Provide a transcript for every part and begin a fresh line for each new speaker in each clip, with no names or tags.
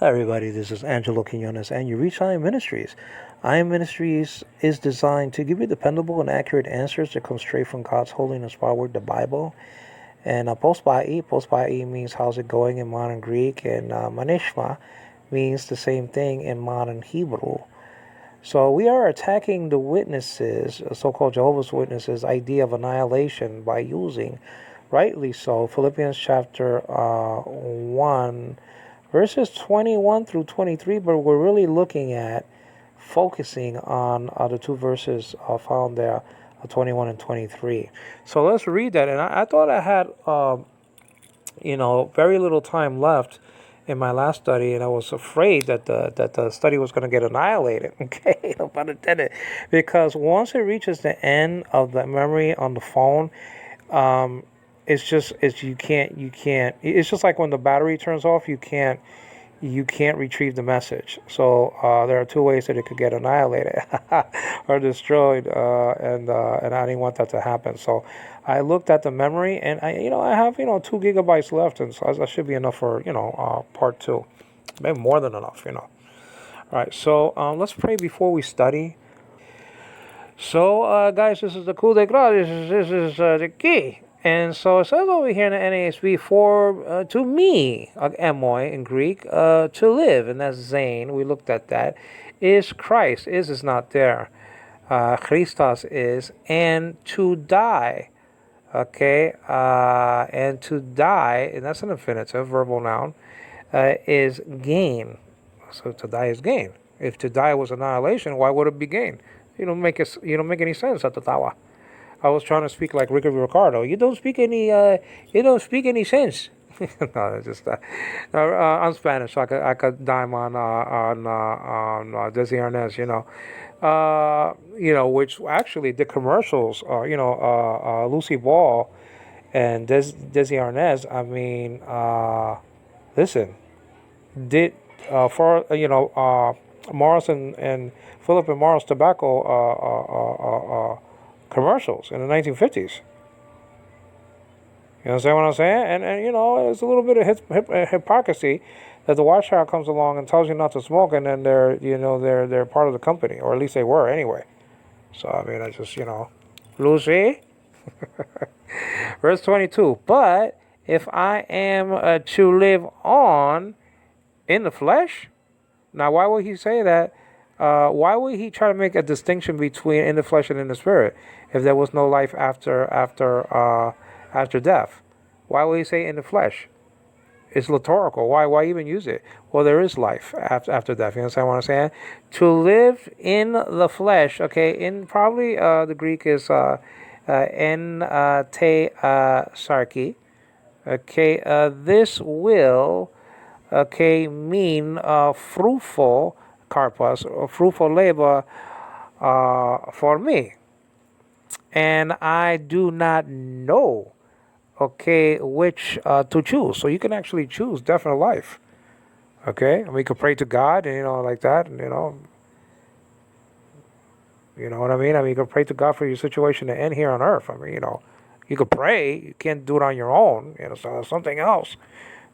Hi, everybody. This is Angelo Quinones, and you reach IM Ministries. IM Ministries is designed to give you dependable and accurate answers that come straight from God's holy and inspired word, the Bible. And post-bai means how's it going in modern Greek, and manishma means the same thing in modern Hebrew. So we are attacking the witnesses, so-called Jehovah's Witnesses, idea of annihilation by using, rightly so, Philippians chapter 1, verses 21 through 23, but we're really looking at focusing on the two verses found there, 21 and 23. So let's read that. And I thought I had, very little time left in my last study, and I was afraid that the study was going to get annihilated. Okay, no pun intended, because once it reaches the end of the memory on the phone, it's you can't. It's just like when the battery turns off, you can't retrieve the message. So there are two ways that it could get annihilated or destroyed, and I didn't want that to happen. So I looked at the memory, and I have 2 gigabytes left, and so that should be enough for part two, maybe more than enough. All right, so let's pray before we study. So, guys, this is the coup de grace. This is the key. And so it says over here in the NASB, for to me, emoi in Greek, to live, and that's Zane. We looked at that. Is Christ. Is not there. Christos is. And to die. Okay. And to die, and that's an infinitive, verbal noun, is gain. So to die is gain. If to die was annihilation, why would it be gain? You don't make any sense at the tawa. I was trying to speak like Ricky Ricardo. You don't speak any. You don't speak any sense. No, it's just I'm Spanish, so I could dime on Desi Arnaz. Which actually the commercials. Lucy Ball and Desi Arnaz. I mean, listen, did for Morris and Philip and Morris tobacco commercials in the 1950s. You understand what I'm saying? And it's a little bit of hypocrisy that the Watchtower comes along and tells you not to smoke, and then they're part of the company, or at least they were anyway. So I mean, I just Lucy, verse 22. But if I am to live on in the flesh, now why would he say that? Why would he try to make a distinction between in the flesh and in the spirit if there was no life after death? Why would he say in the flesh? It's liturgical. Why even use it? Well, there is life after death. You understand what I'm saying? To live in the flesh. Okay, in probably the Greek is en te sarki. Okay, this will mean fruitful karpas or fruitful labor for me, and I do not know which to choose. So you can actually choose death or life. Okay, and we could pray to God, and like that, and you know what I mean. You could pray to God for your situation to end here on earth. You could pray. You can't do it on your own. So there's something else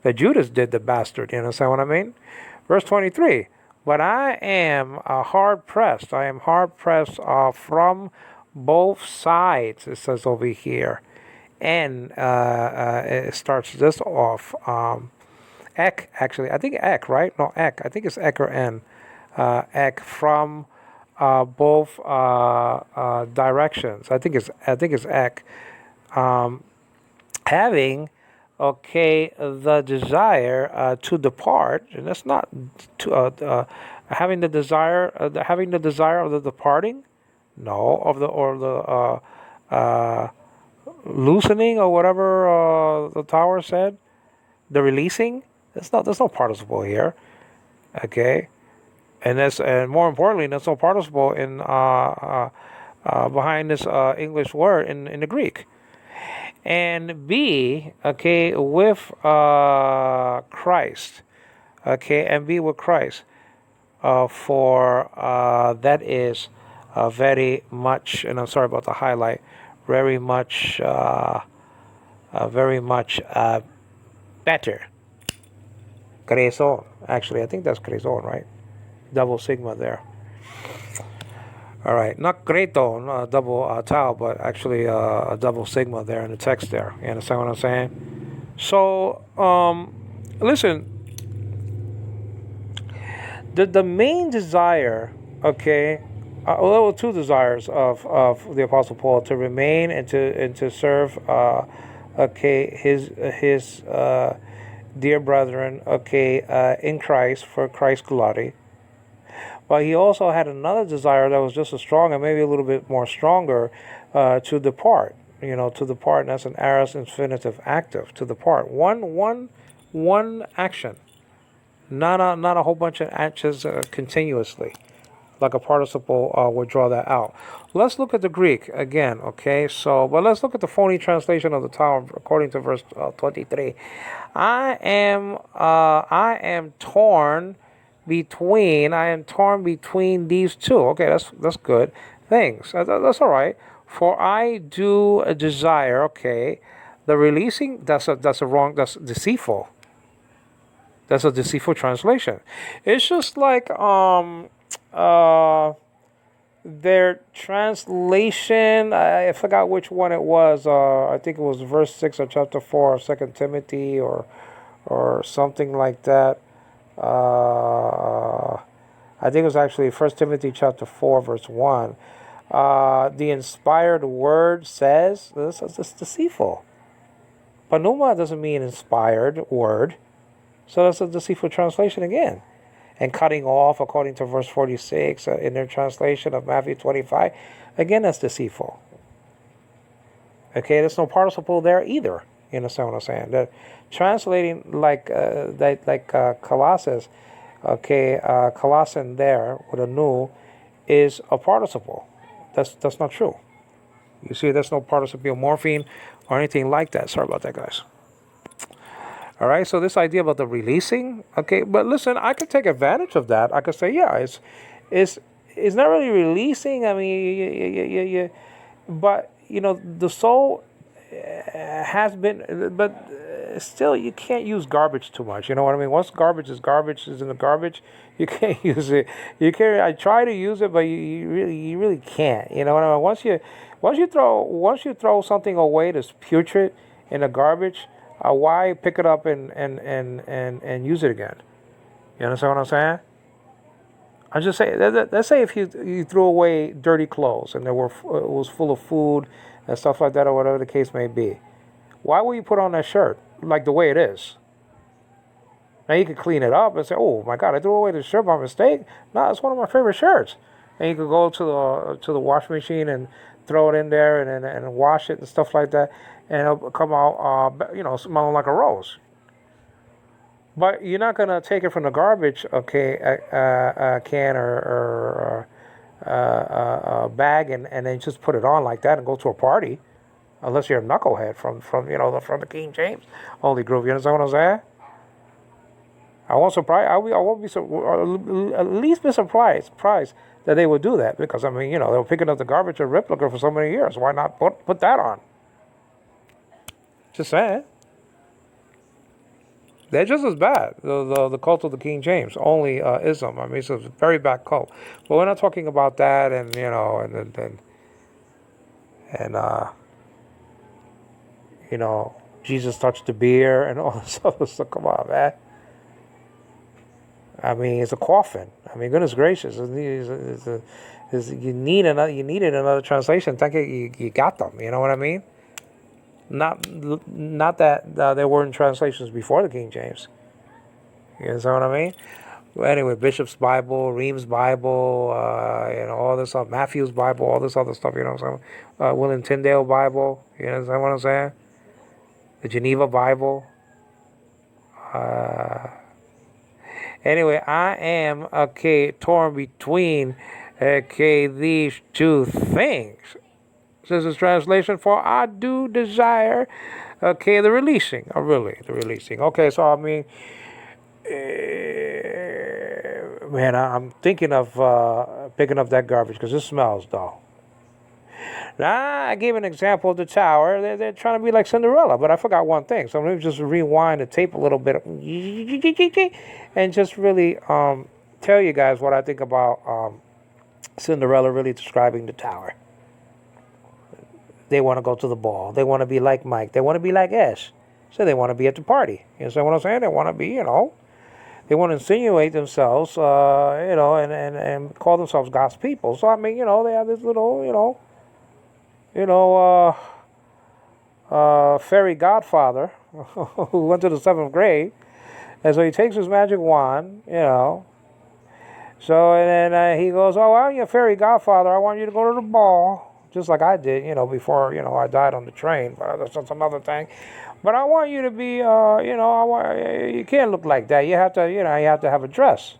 that Judas did, the bastard. You understand what I mean? Verse 23. But I am hard pressed. I am hard pressed from both sides, it says over here. And it starts this off. Ek, actually. I think ek, right? No, ek. I think it's ek or en. Ek from both directions. I think it's ek. Having the desire to depart, and that's not having the desire of the departing, no, of the loosening or whatever the tower said, the releasing. There's no participle here, okay, and more importantly, there's no participle in behind this English word in the Greek. And be with Christ, and be with Christ, for that is very much, and I'm sorry about the highlight, very much better, Creson. Actually, I think that's Creson, right? Double sigma there. All right, not Creton, double tau, but actually a double sigma there in the text there. You understand what I'm saying? So, listen, the main desire, okay, well, there were two desires of the Apostle Paul, to remain and to serve, okay, his dear brethren, okay, in Christ for Christ's glory. But he also had another desire that was just as strong and maybe a little bit more stronger, to depart. To depart, and that's an aorist infinitive active, to depart. One action, not a whole bunch of actions continuously, like a participle would draw that out. Let's look at the Greek again, okay? So, but let's look at the phony translation of the tower according to verse 23. I am torn between these two. Okay, that's good things. That's all right. For I do desire. Okay, the releasing. That's deceitful. That's a deceitful translation. It's just like their translation. I forgot which one it was. I think it was verse 6 of chapter 4 of 2 Timothy, or something like that. I think it was actually 1 Timothy chapter 4 verse 1. The inspired word says this is deceitful. Pneuma doesn't mean inspired word, so that's a deceitful translation again. And cutting off, according to verse 46 in their translation of Matthew 25, again that's deceitful. Okay, there's no participle there either. You understand what I'm saying? They're translating like Colossus, okay, Colossian there with a nu is a participle. That's not true. You see, there's no participial morpheme or anything like that. Sorry about that, guys. All right, so this idea about the releasing, okay, but listen, I could take advantage of that. I could say, yeah, it's not really releasing. I mean, but the soul has been, but still, you can't use garbage too much. You know what I mean? Once garbage is in the garbage, you can't use it. You can't. I try to use it, but you really can't. You know what I mean? Once you throw something away that's putrid in the garbage, why pick it up and use it again? You understand what I'm saying? I just say, let's say if you threw away dirty clothes and it was full of food and stuff like that, or whatever the case may be. Why will you put on that shirt like the way it is? Now you could clean it up and say, "Oh my God, I threw away the shirt by mistake." No, it's one of my favorite shirts. And you could go to the washing machine and throw it in there and wash it and stuff like that, and it'll come out smelling like a rose. But you're not gonna take it from the garbage, okay, can or bag and then just put it on like that and go to a party, unless you're a knucklehead from the King James Holy Group. You understand what I'm saying? I won't surprise. I won't be at least be surprised that they would do that, because I mean, they were picking up the garbage of replica for so many years. Why not put that on? Just saying. They're just as bad. The cult of the King James, only ism. I mean, it's a very bad cult. But we're not talking about that, and Jesus touched the beer and all this other stuff. Come on, man. I mean, it's a coffin. I mean, goodness gracious, you needed another translation. Thank you got them. You know what I mean? Not that there weren't translations before the King James. You understand what I mean? Well, anyway, Bishop's Bible, Ream's Bible, all this stuff, Matthew's Bible, all this other stuff. You know what I'm saying? William Tyndale Bible. You understand what I'm saying? The Geneva Bible. Anyway, I am torn between these two things. This is translation for I do desire, the releasing. Oh, really, the releasing. Okay, so I mean, man, I'm thinking of picking up that garbage because it smells, though. Now, I gave an example of the tower. They're trying to be like Cinderella, but I forgot one thing. So let me just rewind the tape a little bit and just really tell you guys what I think about Cinderella really describing the tower. They want to go to the ball. They want to be like Mike. They want to be like Ash. So they want to be at the party. You understand what I'm saying? They want to be, they want to insinuate themselves, and call themselves God's people. So, I mean, they have this little, fairy godfather who went to the 7th grade. And so he takes his magic wand, So, and then he goes, oh, I'm your fairy godfather. I want you to go to the ball. Just like I did, before, I died on the train. But that's some other thing. But I want you to be, you can't look like that. You have to, you have to have a dress.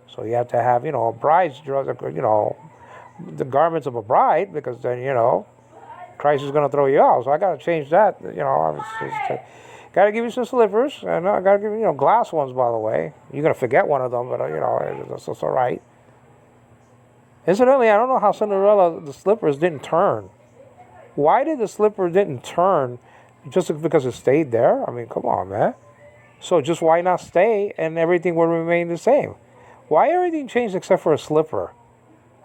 So you have to have, a bride's dress, the garments of a bride, because then, Christ is going to throw you out. So I got to change that, got to give you some slippers, and I got to give you, glass ones, by the way. You're going to forget one of them, but, that's all right. Incidentally, I don't know how Cinderella, the slippers didn't turn. Why did the slipper didn't turn? Just because it stayed there? I mean, come on, man. So just why not stay and everything would remain the same? Why everything changed except for a slipper?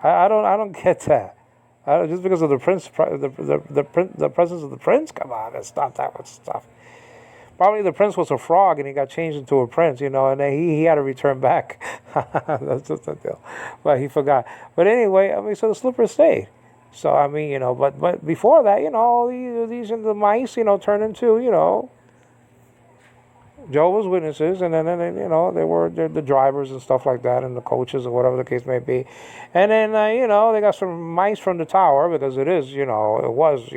I don't get that. Just because of the prince, the presence of the prince? Come on, it's not that much stuff. Probably the prince was a frog and he got changed into a prince, and then he had to return back. That's just a deal. But he forgot. But anyway, I mean, so the slipper stayed. So, I mean, but before that, all these the mice, turned into, Jehovah's Witnesses, and then they were the drivers and stuff like that, and the coaches or whatever the case may be. And then, they got some mice from the tower, because it is, it was,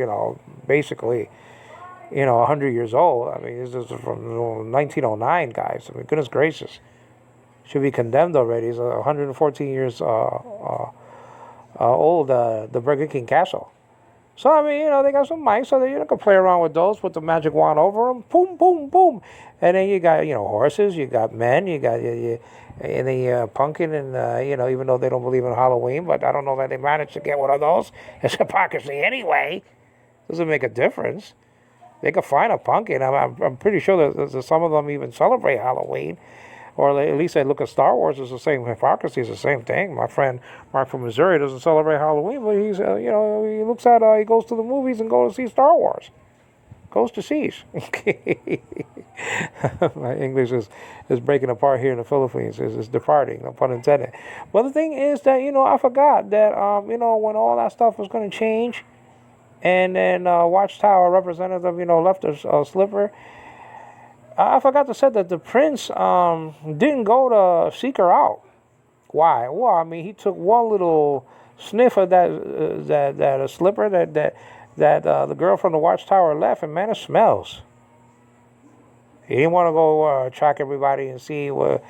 basically, 100 years old. I mean, this is from 1909, guys. I mean, goodness gracious. Should be condemned already. It's 114 years old, the Burger King Castle. So, I mean, they got some mice, so they can play around with those, put the magic wand over them, boom, boom, boom. And then you got, horses, you got men, you got the pumpkin, and, even though they don't believe in Halloween, but I don't know that they managed to get one of those. It's hypocrisy anyway. Doesn't make a difference. They could find a pumpkin. I'm pretty sure that some of them even celebrate Halloween, or at least they look at Star Wars as the same. Hypocrisy is the same thing. My friend Mark from Missouri doesn't celebrate Halloween, but he's he looks at he goes to the movies and goes to see Star Wars. Goes to see. My English is breaking apart here in the Philippines. It's departing, no pun intended. But the thing is that I forgot that when all that stuff was going to change. And then Watchtower representative, left a slipper. I forgot to say that the prince didn't go to seek her out. Why? Well, I mean, he took one little sniff of that slipper that the girl from the Watchtower left, and man, it smells. He didn't want to go track everybody and see what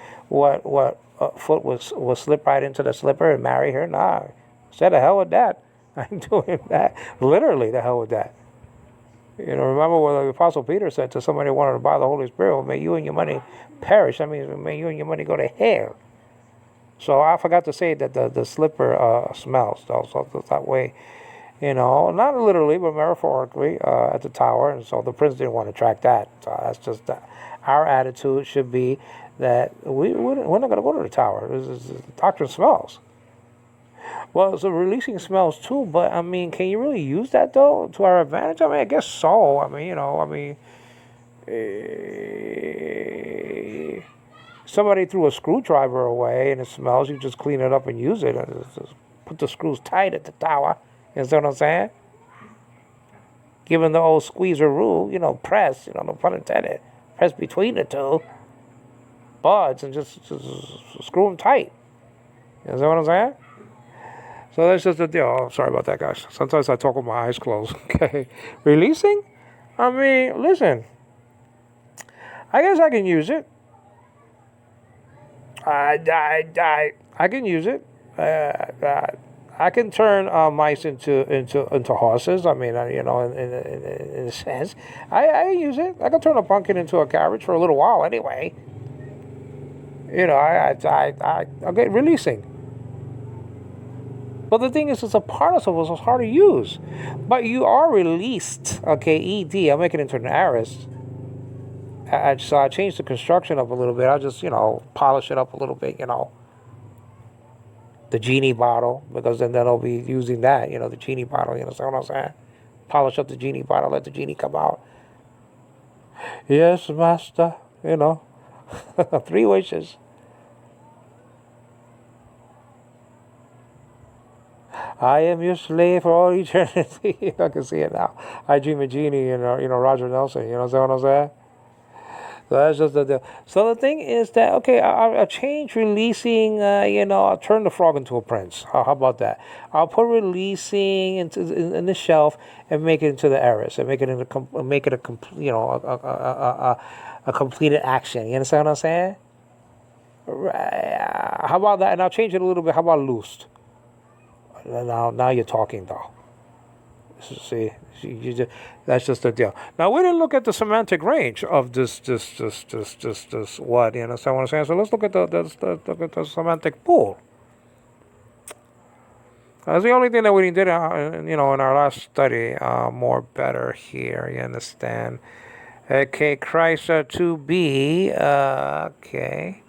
foot was slip right into the slipper and marry her. Nah, said the hell with that. I ain't doing that. Literally, the hell with that. Remember what the Apostle Peter said to somebody who wanted to buy the Holy Spirit, well, may you and your money perish. That means may you and your money go to hell. So I forgot to say that the slipper smells. So that way, not literally, but metaphorically at the tower. And so the prince didn't want to track that. So that's just our attitude should be that we're not going to go to the tower. The doctrine smells. Well, so releasing smells too, but I mean, can you really use that though to our advantage? I mean, I guess so. I mean, somebody threw a screwdriver away and it smells. You just clean it up and use it, and just put the screws tight at the tower. You know what I'm saying? Given the old squeezer rule, press, no pun intended, press between the two buds and just screw them tight. You know what I'm saying? So that's just a deal. Oh, sorry about that, guys. Sometimes I talk with my eyes closed. Okay. Releasing? I mean, listen. I guess I can use it. I can use it. I can turn mice into horses. I mean, in a sense, I can use it. I can turn a pumpkin into a carriage for a little while, anyway. I get releasing. But the thing is, it's a participle, so it's hard to use. But you are released, okay, ed. I'll make it into an aorist. So I changed the construction up a little bit. I'll just, polish it up a little bit, the genie bottle, because then they'll be using that, the genie bottle, you understand what I'm saying? Polish up the genie bottle, let the genie come out. Yes, master, 3 wishes. I am your slave for all eternity. I can see it now. I dream a genie, and Roger Nelson. You know what I'm saying? So that's just the deal. So the thing is that, okay, I'll change releasing. I'll turn the frog into a prince. How about that? I'll put releasing in the shelf and make it into the aorist and make it a completed action. You understand what I'm saying? How about that? And I'll change it a little bit. How about loosed? Now you're talking, though. See, that's just the deal. Now we didn't look at the semantic range of this what, you understand what I'm saying? So let's look at the semantic pool. That's the only thing that we did, in our last study. More better here, you understand? Okay, Christ to be. Okay,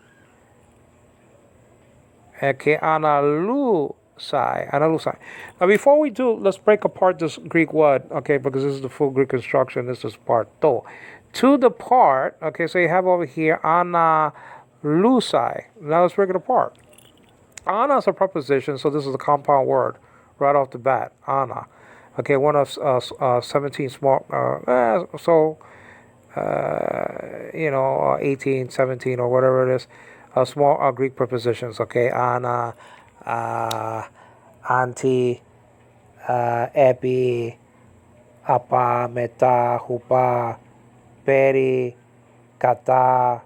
analu. Analusai. Now, before we do, let's break apart this Greek word, okay, because this is the full Greek construction. This is part to. To the part, okay, so you have over here analusai. Now let's break it apart. Ana is a preposition, so this is a compound word right off the bat. Ana. Okay, one of 17 small, 18, 17, or whatever it is, small Greek prepositions, okay, ana, anti, epi, apa, meta, hupa, peri, kata,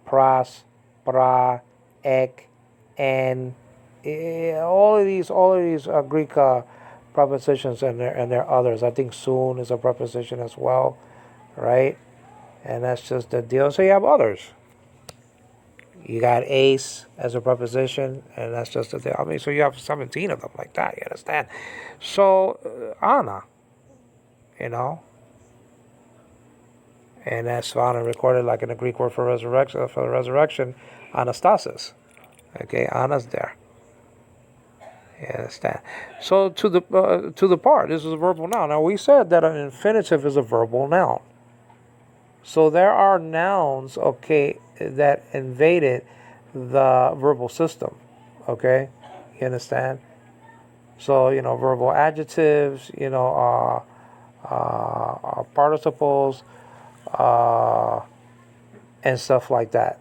pras, pra, ek, and all of these Greek prepositions, and there are others. I think soon is a preposition as well, right? And that's just the deal. So you have others. You got ace as a preposition, and that's just the thing. I mean, so you have 17 of them like that, you understand? So, ana, and that's ana recorded like in the Greek word for resurrection, anastasis. Okay, ana's there. You understand? So to the part, this is a verbal noun. Now we said that an infinitive is a verbal noun. So there are nouns, okay, that invaded the verbal system, okay? You understand? So, verbal adjectives, participles, and stuff like that.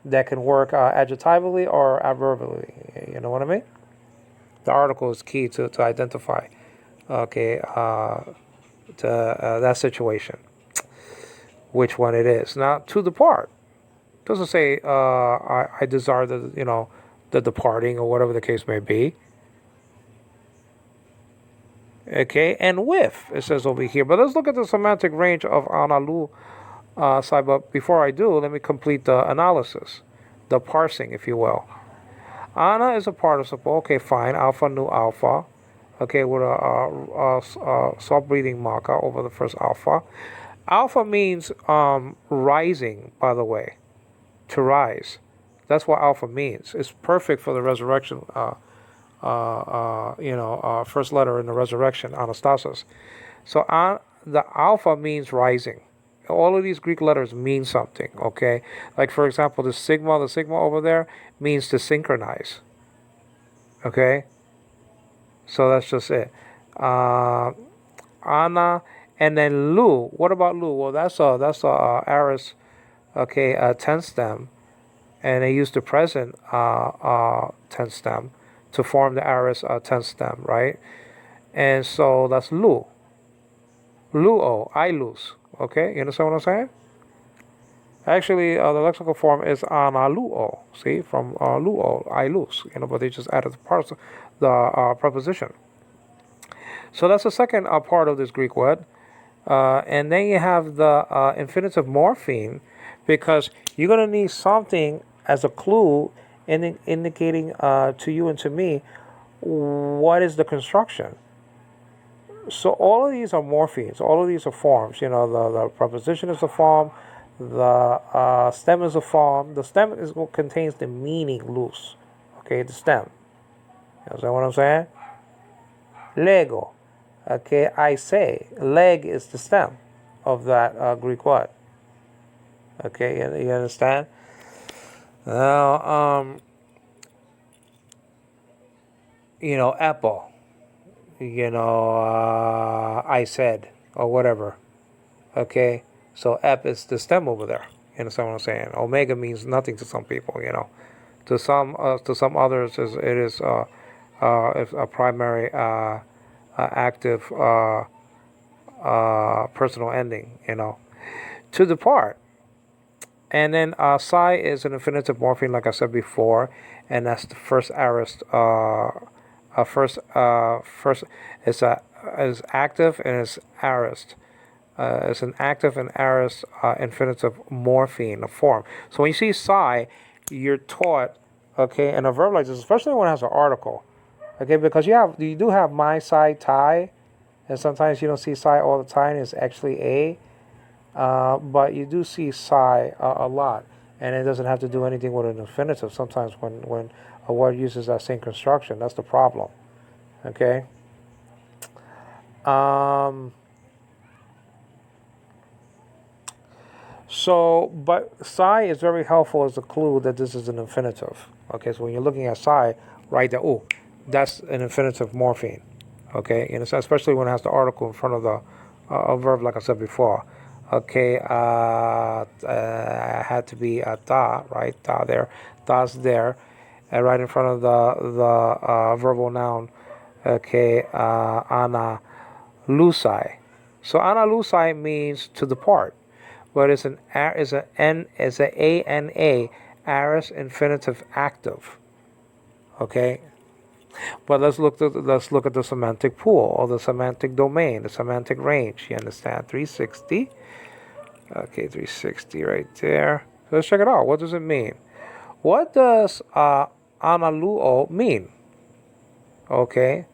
That can work adjectively or adverbially, you know what I mean? The article is key to identify, okay, to that situation, which one it is. Now, to depart doesn't say I desire the departing, or whatever the case may be. Okay, and with, it says over here. But let's look at the semantic range of analu side. But before I do, let me complete the analysis, the parsing, if you will. Ana is a participle. Okay, fine. Alpha, nu, alpha. Okay, with a soft-breathing marker over the first alpha. Alpha means rising, by the way, to rise. That's what alpha means. It's perfect for the resurrection, first letter in the resurrection, anastasis. So the alpha means rising. All of these Greek letters mean something, okay? Like, for example, the sigma over there means to synchronize, okay? So that's just it. Ana, and then lu. What about lu? Well, that's a aorist, okay, tense stem, and they use the present tense stem to form the aorist tense stem, right? And so that's lu. Luo, I lose. Okay, you understand what I'm saying? Actually, the lexical form is analuo. See, from luo, I lose. But they just added the preposition. So that's the second part of this Greek word. And then you have the infinitive morpheme, because you're going to need something as a clue indicating to you and to me what is the construction. So all of these are morphemes. All of these are forms. The preposition is a form. The stem is a form. The stem is what contains the meaning loose. Okay, the stem. You understand what I'm saying? Lego. Okay, I say. Leg is the stem of that Greek word. Okay, you understand? Now, apple. I said, or whatever. Okay, so ep is the stem over there. You understand what I'm saying? Omega means nothing to some people. To some others, it is a primary active personal ending. To depart. And then psi is an infinitive morpheme, like I said before, and that's the first aorist. First is active and is aorist. It's an active and aorist infinitive morpheme, a form. So when you see psi, you're taught, okay, in a verb like this, especially when it has an article, okay, because you do have my, psi, tai, and sometimes you don't see psi all the time. It's actually a. But you do see psi a lot, and it doesn't have to do anything with an infinitive. Sometimes when a word uses that same construction, that's the problem. Okay. But psi is very helpful as a clue that this is an infinitive. Okay, so when you're looking at psi, write that, oh, that's an infinitive morpheme. Okay, and especially when it has the article in front of the a verb, like I said before. Okay, had to be da, right? Da there, da's there, right in front of the verbal noun. Okay, ana lusai. So ana lusai means to depart, but it's an ana aorist infinitive active. Okay, but let's look at the semantic pool or the semantic domain, the semantic range. You understand? 360. Okay, 360 right there. So let's check it out. What does it mean? What does analuo mean? Okay,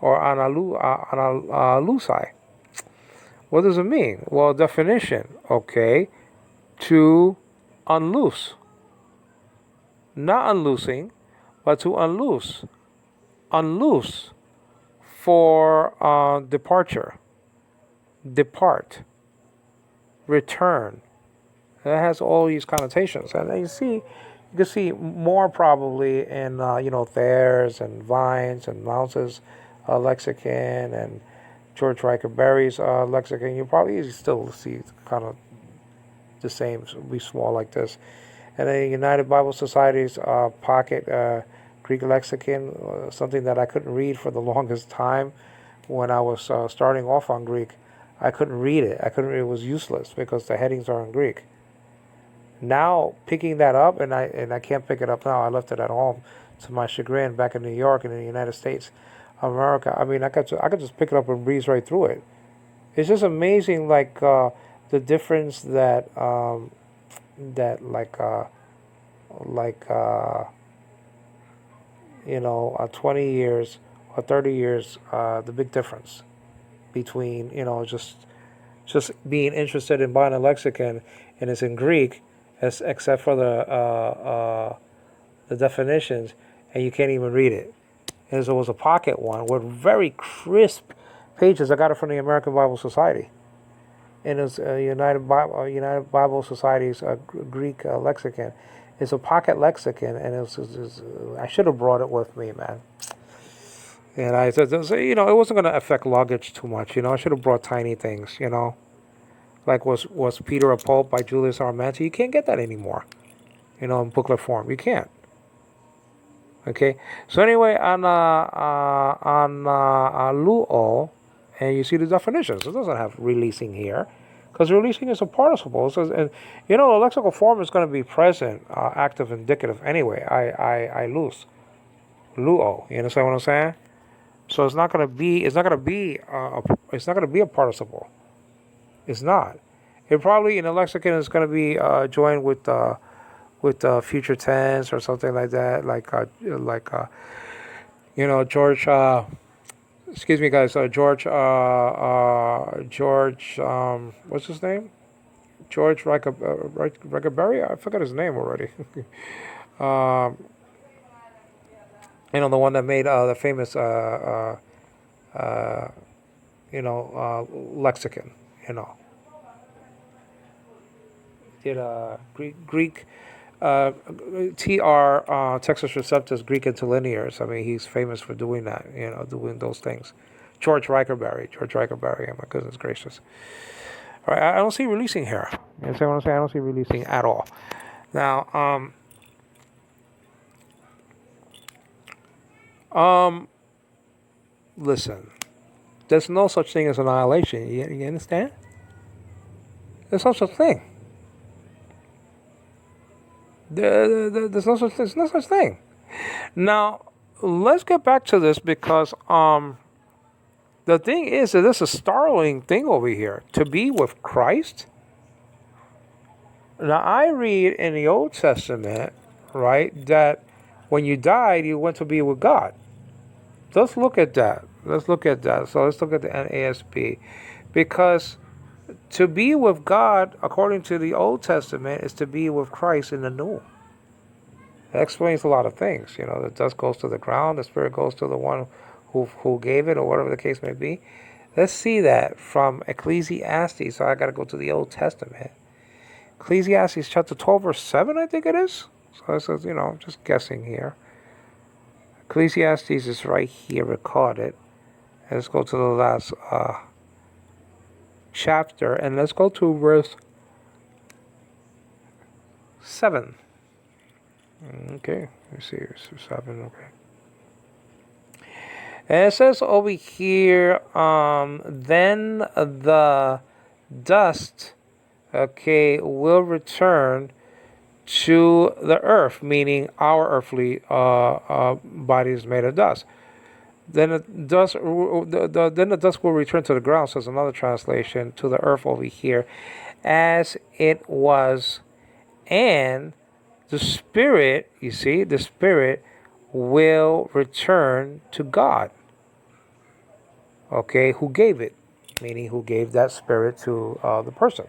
or analusai. What does it mean? Well, definition. Okay, to unloose. Not unloosing, but to unloose. Unloose for departure. Depart. Return. It has all these connotations, and you can see more probably in Thayer's and Vine's and Mouse's lexicon and George Riker Berry's lexicon. You probably still see kind of the same, be small like this. And then United Bible Society's pocket Greek lexicon, something that I couldn't read for the longest time when I was starting off on Greek. I couldn't read it. It was useless because the headings are in Greek. Now picking that up, and I can't pick it up now. I left it at home, to my chagrin, back in New York and in the United States of America. I mean, I could just pick it up and breeze right through it. It's just amazing, like the difference that 20 years or 30 years, the big difference between just being interested in buying a lexicon and it's in Greek, except for the definitions, and you can't even read it. And so it was a pocket one with very crisp pages. I got it from the American Bible Society, and it's United Bible Society's Greek lexicon. It's a pocket lexicon, and I should have brought it with me, man. And I said, it wasn't going to affect luggage too much. I should have brought tiny things. Like was Peter a Pope by Julius Armenta? You can't get that anymore. In booklet form, you can't. Okay. So anyway, on luo, and you see the definitions. It doesn't have releasing here, because releasing is a participle. So, and the lexical form is going to be present, active, indicative anyway. I lose, luo. You understand what I'm saying? So it's not going to be a participle. It's not. It probably in the lexicon is going to be joined with with future tense or something like that, George. Excuse me, guys. George. What's his name? George Rickaberry. I forgot his name already. um, the one that made the famous lexicon. You know, did Greek TR Textus Receptus Greek interlinears. I mean, he's famous for doing that. Doing those things. George Rickaberry. Oh my goodness gracious. All right, I don't see releasing here. You understand what I'm saying? I don't see releasing at all. Now, listen. There's no such thing as annihilation. You understand? There's no such thing. There's no such thing. Now, let's get back to this because the thing is that this is a startling thing over here. To be with Christ. Now, I read in the Old Testament, right, that when you died, you went to be with God. Let's look at that. So let's look at the NASB. Because to be with God, according to the Old Testament, is to be with Christ in the New. That explains a lot of things. The dust goes to the ground, the Spirit goes to the one who gave it, or whatever the case may be. Let's see that from Ecclesiastes. So I got to go to the Old Testament. Ecclesiastes chapter 12, verse 7, I think it is. So this is, I'm just guessing here. Ecclesiastes is right here recorded. And let's go to the last chapter, and let's go to verse 7. Okay, let's see, verse 7, okay. And it says over here, then the dust, will return to the earth, meaning our earthly body is made of dust. Then the dust will return to the ground, says another translation, to the earth over here, as it was, and the spirit, the spirit will return to God. Who gave it? Meaning who gave that spirit to the person.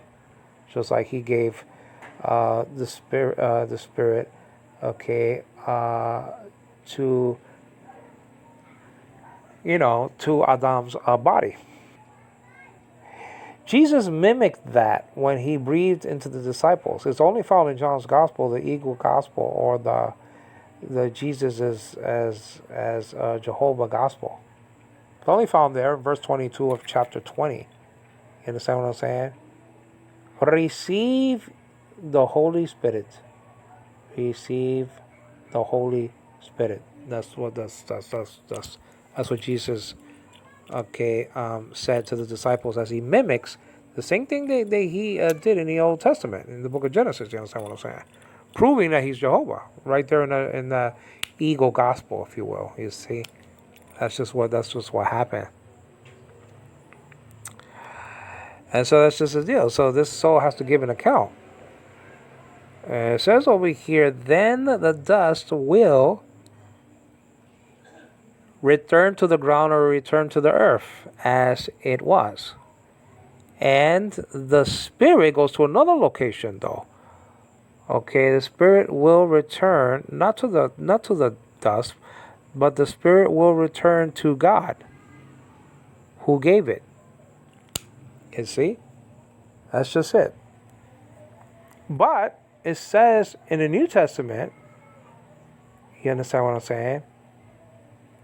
Just like he gave the spirit, to Adam's body. Jesus mimicked that when he breathed into the disciples. It's only found in John's Gospel, the Eagle Gospel, or the Jesus as Jehovah Gospel. It's only found there, verse 22 of chapter 20. You understand what I'm saying? Receive the Holy Spirit. Receive the Holy Spirit. That's what Jesus said to the disciples as he mimics the same thing that he did in the Old Testament, in the book of Genesis. You understand what I'm saying? Proving that he's Jehovah, right there in the Eagle Gospel, if you will. You see, that's just what happened. And so that's just the deal. So this soul has to give an account. It says over here, then the dust will return to the ground or return to the earth as it was. And the spirit goes to another location though. The spirit will return not to the dust, but the spirit will return to God who gave it. You see? That's just it. But it says in the New Testament, you understand what I'm saying?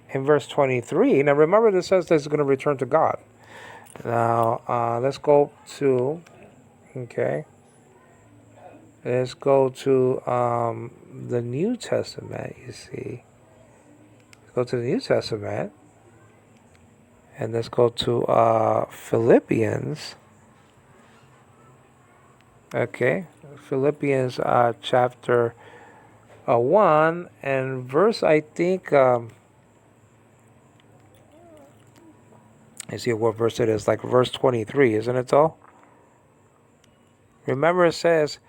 In verse 23, now remember this says this is going to return to God. Now, let's go to, let's go to the New Testament, you see. Let's go to the New Testament. And let's go to Philippians. Philippians chapter 1 and verse, I think, let's see what verse it is, like verse 23, isn't it though? Remember it says,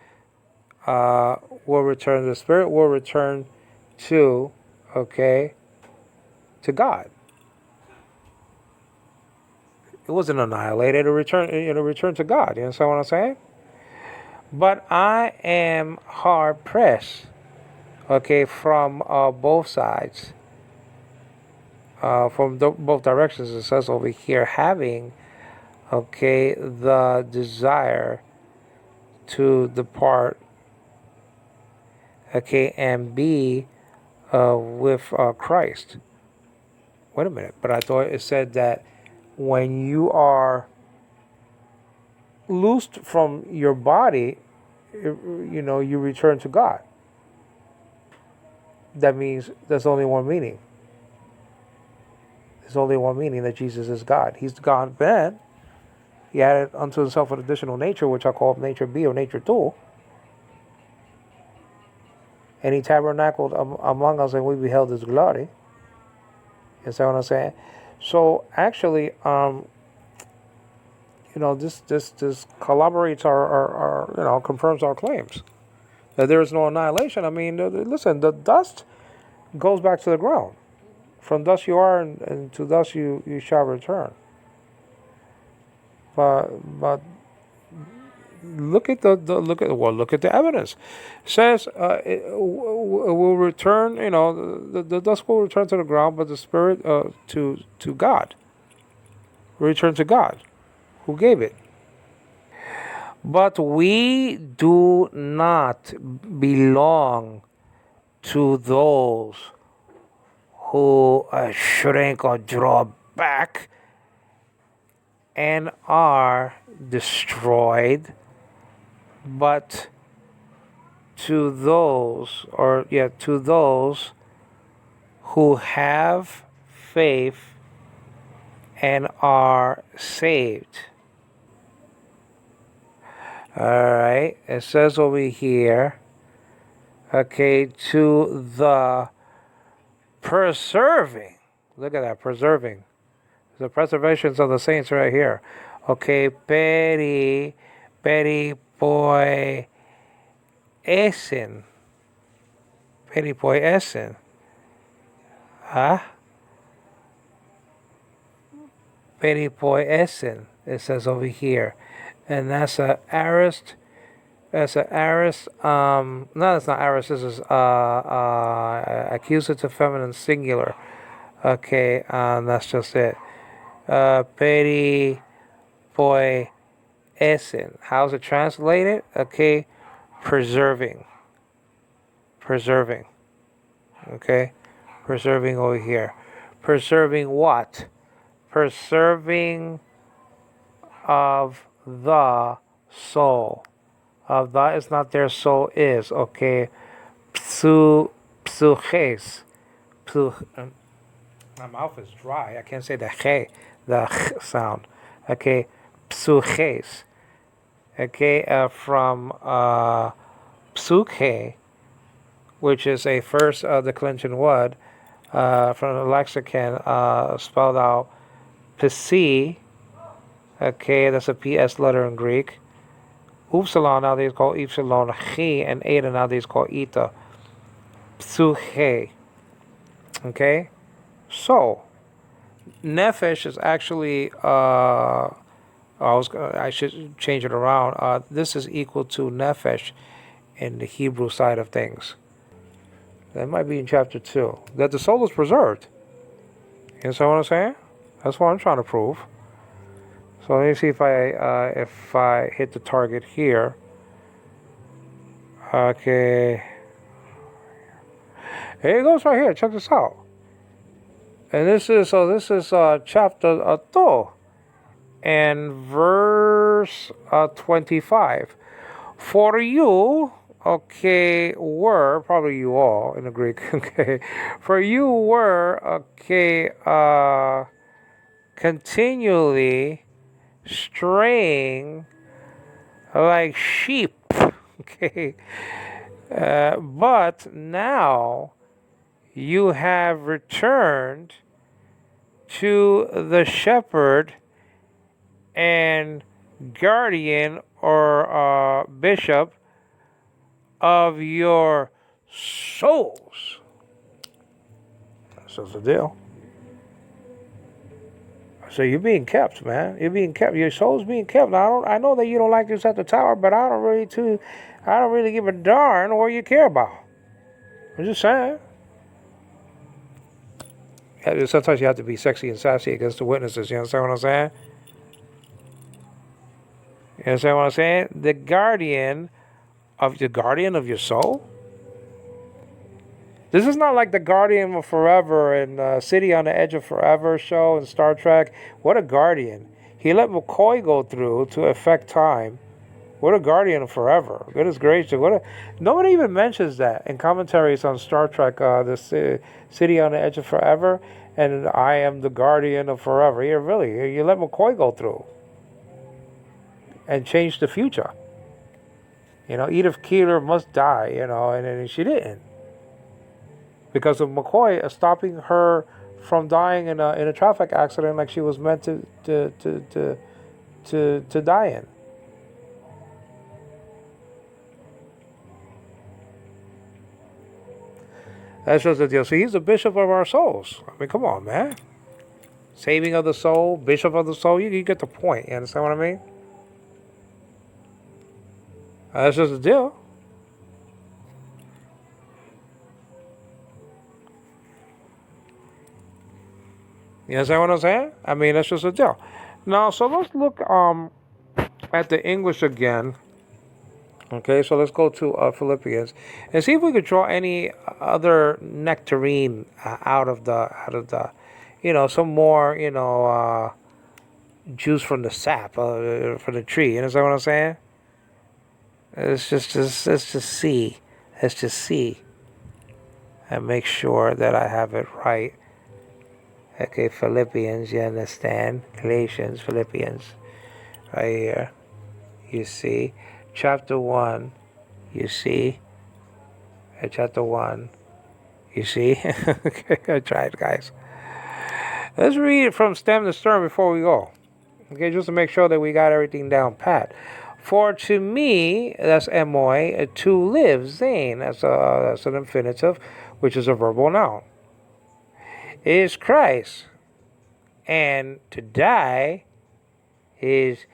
will return. The spirit will return to, okay, to God. It wasn't annihilated. It returned to God. You understand what I'm saying? But I am hard pressed, okay, from both sides, from both directions. It says over here, having, okay, the desire to depart, okay, and be with Christ. Wait a minute, but I thought it said that when you are loosed from your body, you return to God. That means there's only one meaning. There's only one meaning, that Jesus is God. He's God then. He added unto himself an additional nature, which I call nature B or nature 2. And he tabernacled among us, and we beheld his glory. You see what I'm saying? So actually, this corroborates our confirms our claims that there is no annihilation. I mean, listen, the dust goes back to the ground. From dust you are, and to dust you shall return. But look at the evidence. It says it will return. The dust will return to the ground, but the spirit to God. Return to God, who gave it. But we do not belong to those who shrink or draw back and are destroyed, but to those who have faith and are saved. All right, it says over here, okay, to the preserving. Look at that, preserving. The preservations of the saints right here. Okay, peri poi essen. Peri poi essen. Huh? Peri poi essen. It says over here. And that's a aorist. That's an aorist. No, that's not aorist. This is accusative feminine singular. Okay, that's just it. Peri poi essen. How's it translated? Okay, preserving. Preserving. Okay, preserving over here. Preserving what? Preserving of the soul. Of the is not their soul is. Okay, psuches. My mouth is dry. I can't say the ch sound. Okay, psuches. Okay, from psuche, which is a first declension word from the lexicon, spelled out psi. Okay, that's a PS letter in Greek. Upsilon nowadays called epsilon, chi, and eta nowadays called eta. Psuche. Okay, so nefesh is actually I should change it around. This is equal to nefesh in the Hebrew side of things. That might be in chapter 2. That the soul is preserved. You know what I'm saying? That's what I'm trying to prove. So let me see if I hit the target here. Okay. Here it goes right here. Check this out. And this is chapter 2 and verse 25. For you, okay, were, probably you all in the Greek, okay, for you were, okay, continually straying like sheep, okay, but now you have returned to the shepherd and guardian or bishop of your souls. That's just the deal. So you're being kept, man. You're being kept. Your soul's being kept. Now, I know that you don't like this at the tower, but I don't really give a darn what you care about. I'm just saying. Sometimes you have to be sexy and sassy against the witnesses. You understand what I'm saying? You understand what I'm saying? The guardian of your soul. This is not like the Guardian of Forever and City on the Edge of Forever show in Star Trek. What a guardian. He let McCoy go through to affect time. What a guardian of forever. Goodness gracious. Nobody even mentions that in commentaries on Star Trek, the City on the Edge of Forever, and I am the guardian of forever. Yeah, really. You let McCoy go through and change the future. Edith Keeler must die, and she didn't. Because of McCoy stopping her from dying in a traffic accident like she was meant to die in. That's just the deal. So he's the bishop of our souls. I mean, come on, man. Saving of the soul, bishop of the soul. You get the point. You understand what I mean? That's just the deal. You understand what I'm saying? I mean, that's just a deal. Now, so let's look at the English again. Okay, so let's go to Philippians and see if we could draw any other nectarine out of the, some more, juice from the sap from the tree. You understand what I'm saying? Let's just see. Let's just see and make sure that I have it right. Okay, Philippians, you understand? Galatians, Philippians, right here. You see, chapter 1. You see, chapter 1. You see. Okay, I tried, guys. Let's read it from stem to stern before we go. Okay, just to make sure that we got everything down pat. For to me, that's moi, to live, zain, that's an infinitive, which is a verbal noun, is Christ, and to die is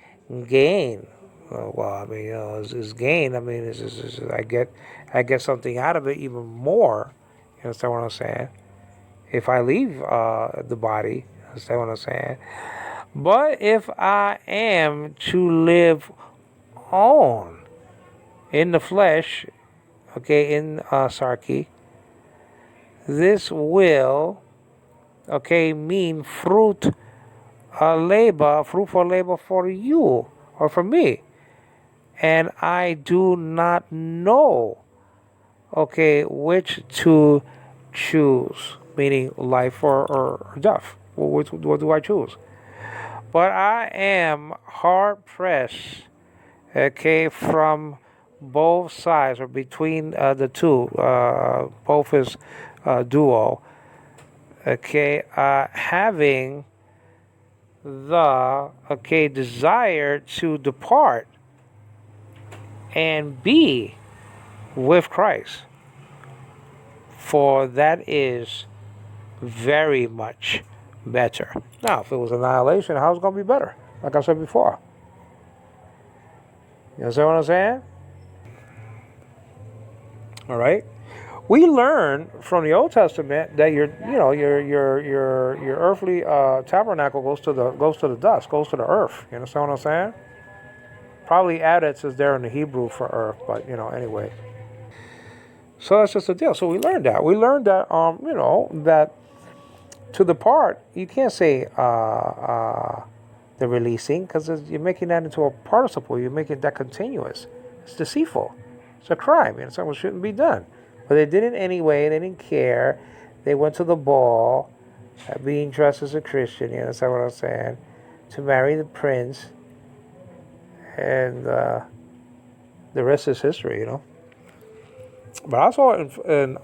gain. Well, I mean, is gain. I mean, I get something out of it even more. You understand what I'm saying? If I leave the body, you understand what I'm saying? But if I am to live on in the flesh, okay, in sarki, this will, okay, mean fruitful labor for you or for me. And I do not know, okay, which to choose, meaning life or death. What do I choose? But I am hard pressed, okay, from both sides or between the two, both is duo, okay, having the, okay, desire to depart and be with Christ, for that is very much better. Now, if it was annihilation, how's it going to be better? Like I said before. You understand what I'm saying? All right. We learn from the Old Testament that your earthly tabernacle goes to the dust, goes to the earth. You understand what I'm saying? Probably Adetz is there in the Hebrew for earth, but anyway. So that's just the deal. So we learned that. We learned that that to the part you can't say the releasing, because you're making that into a participle. You're making that continuous. It's deceitful. It's a crime. It's something that shouldn't be done. But they did it anyway. They didn't care. They went to the ball, being dressed as a Christian. You understand what I'm saying? To marry the prince, and the rest is history. But also in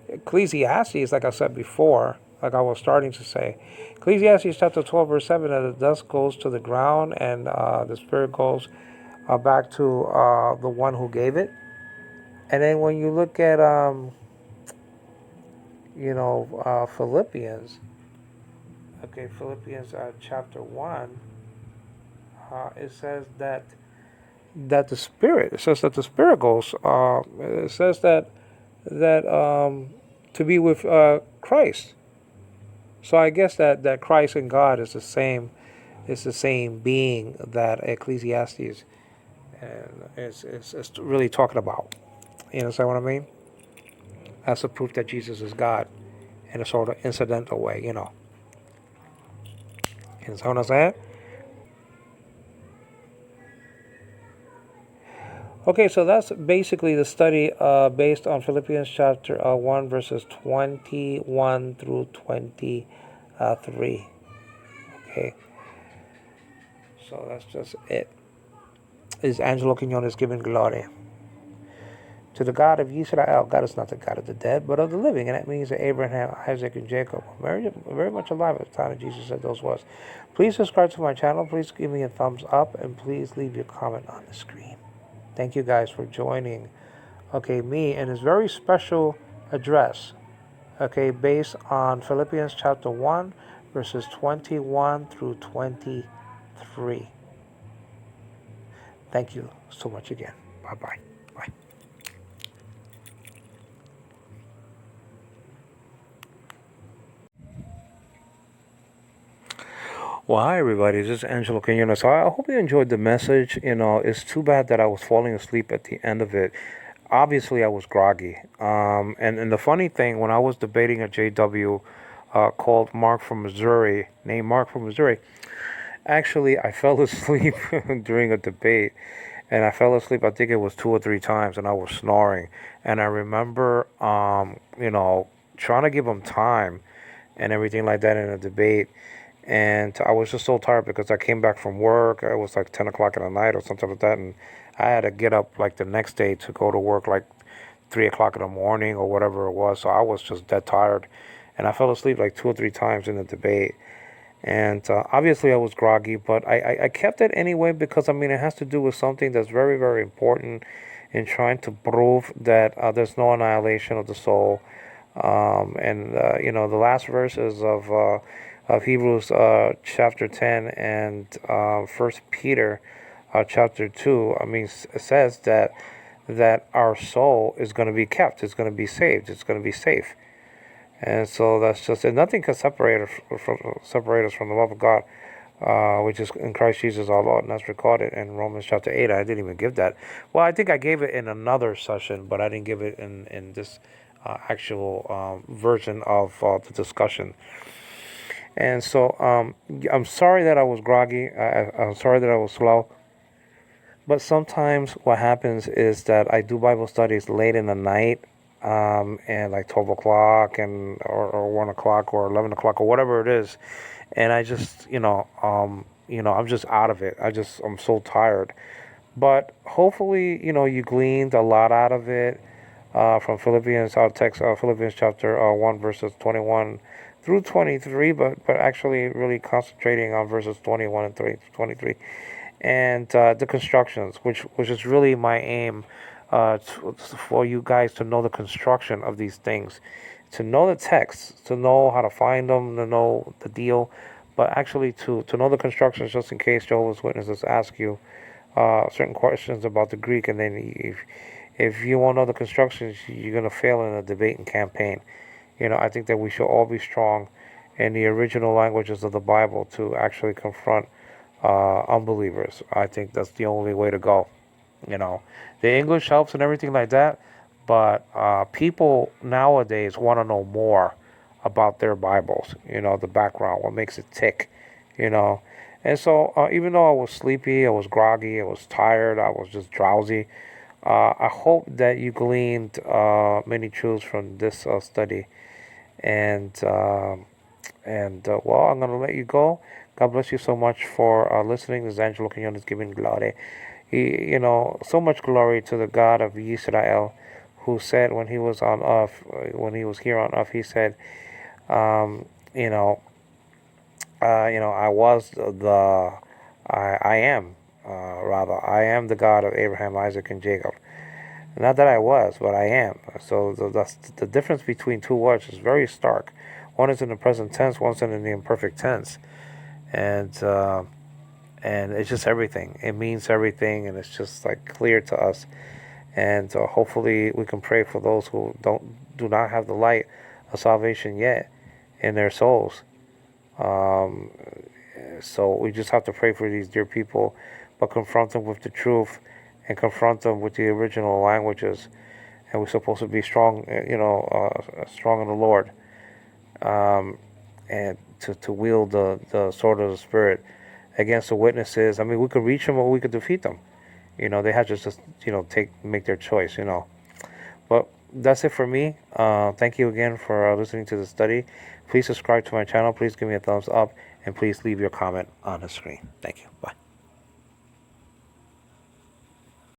Ecclesiastes, like I said before, like I was starting to say, Ecclesiastes chapter 12, verse 7, that the dust goes to the ground and the spirit goes back to the one who gave it. And then when you look at Philippians, okay, Philippians chapter 1, it says that the spirit. It says that the spirit goes. It says that to be with Christ. So I guess that Christ and God is the same. It's the same being that Ecclesiastes is really talking about. You understand what I mean? That's a proof that Jesus is God in a sort of incidental way. You understand what I'm saying? Okay, so that's basically the study based on Philippians chapter 1, verses 21 through 23. Okay, so that's just it. Is Angelo Quinones giving glory to the God of Israel? God is not the God of the dead, but of the living. And that means that Abraham, Isaac, and Jacob were very much alive at the time that Jesus said those words. Please subscribe to my channel. Please give me a thumbs up. And please leave your comment on the screen. Thank you guys for joining. Okay, me and his very special address. Okay, based on Philippians chapter 1, verses 21 through 23. Thank you so much again. Bye-bye. Bye. Well, hi everybody. This is Angelo Quinones. So I hope you enjoyed the message. It's too bad that I was falling asleep at the end of it. Obviously, I was groggy. And the funny thing, when I was debating a JW called Mark from Missouri, named Mark from Missouri, actually, I fell asleep during a debate. And I fell asleep, I think it was 2 or 3 times, and I was snoring. And I remember, trying to give him time and everything like that in a debate. And I was just so tired because I came back from work. It was like 10 o'clock in the night or something like that. And I had to get up like the next day to go to work like 3 o'clock in the morning or whatever it was. So I was just dead tired. And I fell asleep like 2 or 3 times in the debate. And obviously I was groggy, but I kept it anyway because I mean it has to do with something that's very, very important in trying to prove that there's no annihilation of the soul. The last verses of Hebrews chapter 10 and First Peter chapter 2. I mean, it says that our soul is going to be kept. It's going to be saved. It's going to be safe. And so that's just and nothing can separate us from the love of God, which is in Christ Jesus our Lord, and that's recorded in Romans chapter 8. I didn't even give that. Well, I think I gave it in another session, but I didn't give it in this actual version of the discussion. And so I'm sorry that I was groggy. I'm sorry that I was slow. But sometimes what happens is that I do Bible studies late in the night, and like 12 o'clock or 1 o'clock or 11 o'clock or whatever it is. And I just, I'm just out of it. I'm so tired. But hopefully, you gleaned a lot out of it from Philippians, our text, Philippians chapter 1, verses 21 through 23, but actually really concentrating on verses 21 and 23 and the constructions, which is really my aim for you guys to know the construction of these things, to know the text, to know how to find them, to know the deal, but actually to know the constructions just in case Jehovah's Witnesses ask you certain questions about the Greek, and then if you won't know the constructions, you're gonna fail in a debating campaign. I think that we should all be strong in the original languages of the Bible to actually confront unbelievers. I think that's the only way to go. You know, the English helps and everything like that, but people nowadays want to know more about their Bibles. The background, what makes it tick. You know, and so even though I was sleepy, I was groggy, I was tired, I was just drowsy. I hope that you gleaned many truths from this study, and well, I'm gonna let you go. God bless you so much for listening. This is Angelo Quinones giving glory. So much glory to the God of Israel, who said when he was on earth, when he was here on earth, he said, um, you know, I was I am, rather, I am the God of Abraham, Isaac, and Jacob. Not that I was, but I am. So the difference between two words is very stark. One is in the present tense, one's in the imperfect tense, and it's just everything. It means everything, and it's just like clear to us. And hopefully, we can pray for those who do not have the light of salvation yet in their souls. Um, so we just have to pray for these dear people, but confront them with the truth, and confront them with the original languages. And we're supposed to be strong, strong in the Lord, um, and to wield the sword of the Spirit against the witnesses. I mean, we could reach them or we could defeat them. They have to just make their choice. But that's it for me. Thank you again for listening to the study. Please subscribe to my channel. Please give me a thumbs up, and please leave your comment on the screen. Thank you. Bye.